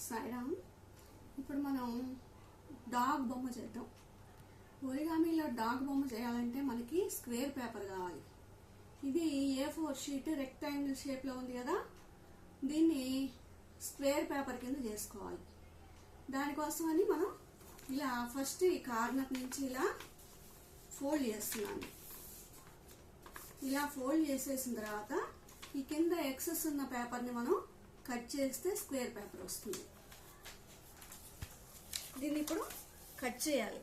సాయిరామ్. ఇప్పుడు మనం డాగ్ బొమ్మ చేద్దాం. ఒరిగామిలో డాగ్ బొమ్మ చేయాలంటే మనకి స్క్వేర్ పేపర్ కావాలి. ఇది A4 షీట్ రెక్టాంగిల్ షేప్లో ఉంది కదా, దీన్ని స్క్వేర్ పేపర్ కింద చేసుకోవాలి. దానికోసమని మనం ఇలా ఫస్ట్ ఈ కార్నర్ నుంచి ఇలా ఫోల్డ్ చేస్తున్నాను. ఇలా ఫోల్డ్ చేసేసిన తర్వాత ఈ కింద ఎక్సెస్ ఉన్న పేపర్ని మనం కట్ చేస్తే స్క్వేర్ పేపర్ వస్తుంది. దీన్ని ఇప్పుడు కట్ చేయాలి.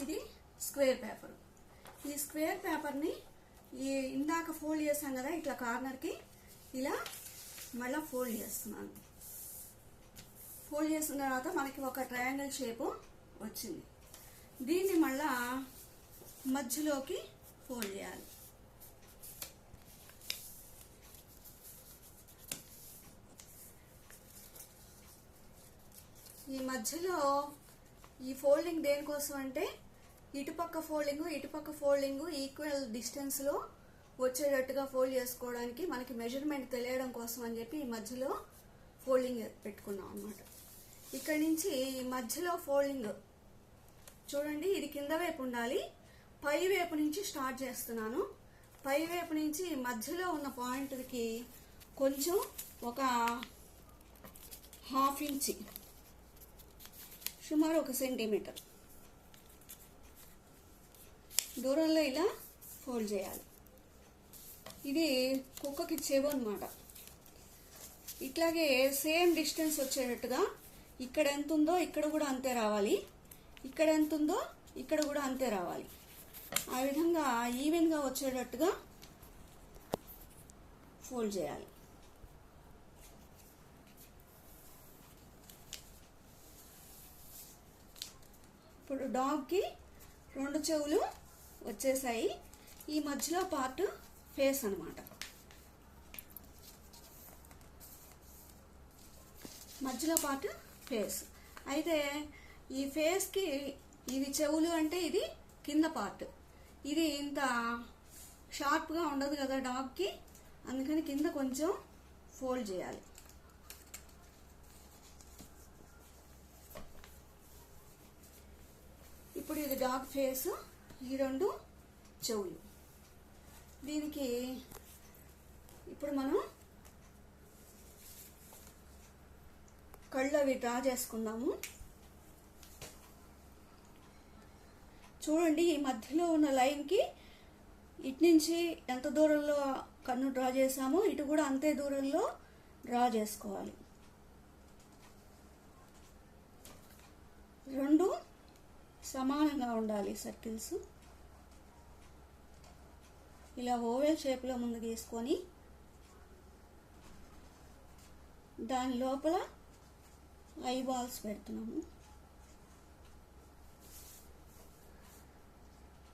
ఇది స్క్వేర్ పేపర్. ఈ స్క్వేర్ పేపర్ని ఇందాక ఫోల్డ్ చేసాం కదా, ఇట్లా కార్నర్కి ఇలా మళ్ళీ ఫోల్డ్ చేస్తున్నాను. ఫోల్డ్ చేసిన తర్వాత మనకి ఒక ట్రయాంగిల్ షేప్ వచ్చింది. దీన్ని మళ్ళా మధ్యలోకి ఫోల్డ్ చేయాలి. ఈ మధ్యలో ఈ ఫోల్డింగ్ దేనికోసం అంటే ఇటుపక్క ఫోల్డింగ్ ఈక్వల్ డిస్టెన్స్లో వచ్చేటట్టుగా ఫోల్డ్ చేసుకోవడానికి, మనకి మెజర్మెంట్ తెలియడం కోసం అని చెప్పి ఈ మధ్యలో ఫోల్డింగ్ పెట్టుకున్నాం అన్నమాట. ఇక్కడి నుంచి ఈ మధ్యలో ఫోల్డింగ్ చూడండి, ఇది కింద వైపు ఉండాలి. పై వైపు నుంచి స్టార్ట్ చేస్తున్నాను. పై వైపు నుంచి మధ్యలో ఉన్న పాయింట్కి కొంచెం ఒక ½ ఇంచి, సుమారు 1 సెంటీమీటర్ దూరంలో ఇలా ఫోల్డ్ చేయాలి. ఇది కుక్కకి చెవు అన్నమాట. ఇట్లాగే సేమ్ డిస్టెన్స్ వచ్చేటట్టుగా ఇక్కడ ఎంత ఉందో ఇక్కడ కూడా అంతే రావాలి, ఇక్కడ ఎంత ఉందో ఇక్కడ కూడా అంతే రావాలి. ఆ విధంగా ఈవెన్గా వచ్చేటట్టుగా ఫోల్డ్ చేయాలి. ఇప్పుడు డాగ్కి 2 చెవులు వచ్చేసాయి. ఈ మధ్యలో పార్ట్ ఫేస్ అన్నమాట. మధ్యలో పార్ట్ ఫేస్ అయితే ఈ ఫేస్కి ఇవి చెవులు అంటే ఇది కింద పార్ట్. ఇది ఇంత షార్ప్గా ఉండదు కదా డాగ్కి, అందుకని కింద కొంచెం ఫోల్డ్ చేయాలి. ఇప్పుడు ఇది డాగ్ ఫేస్, ఈ 2 చెవులు. దీనికి ఇప్పుడు మనం కళ్ళు అవి డ్రా చేసుకుందాము. చూడండి, ఈ మధ్యలో ఉన్న లైన్కి ఇటు నుంచి ఎంత దూరంలో కన్ను డ్రా చేసామో ఇటు కూడా అంతే దూరంలో డ్రా చేసుకోవాలి. 2 సమానంగా ఉండాలి సర్కిల్స్. ఇలా ఓవెల్ షేప్లో ముందు గీసుకొని దాని లోపల ఐ బాల్స్ పెడుతున్నాము.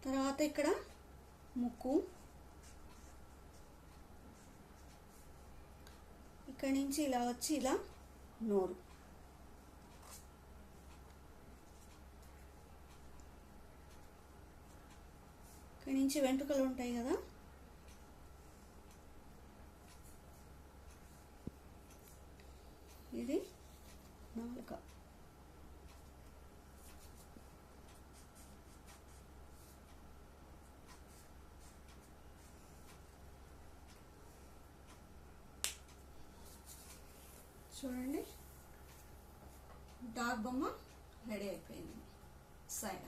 తర్వాత ఇక్కడ ముక్కు, ఇక్కడి నుంచి ఇలా వచ్చి ఇలా నోరు. ఇక్కడి నుంచి వెంట్రుకలు ఉంటాయి కదా, ఇది నాలుక. చూడండి, డాగ్ బొమ్మ రెడీ అయిపోయింది. సైడ్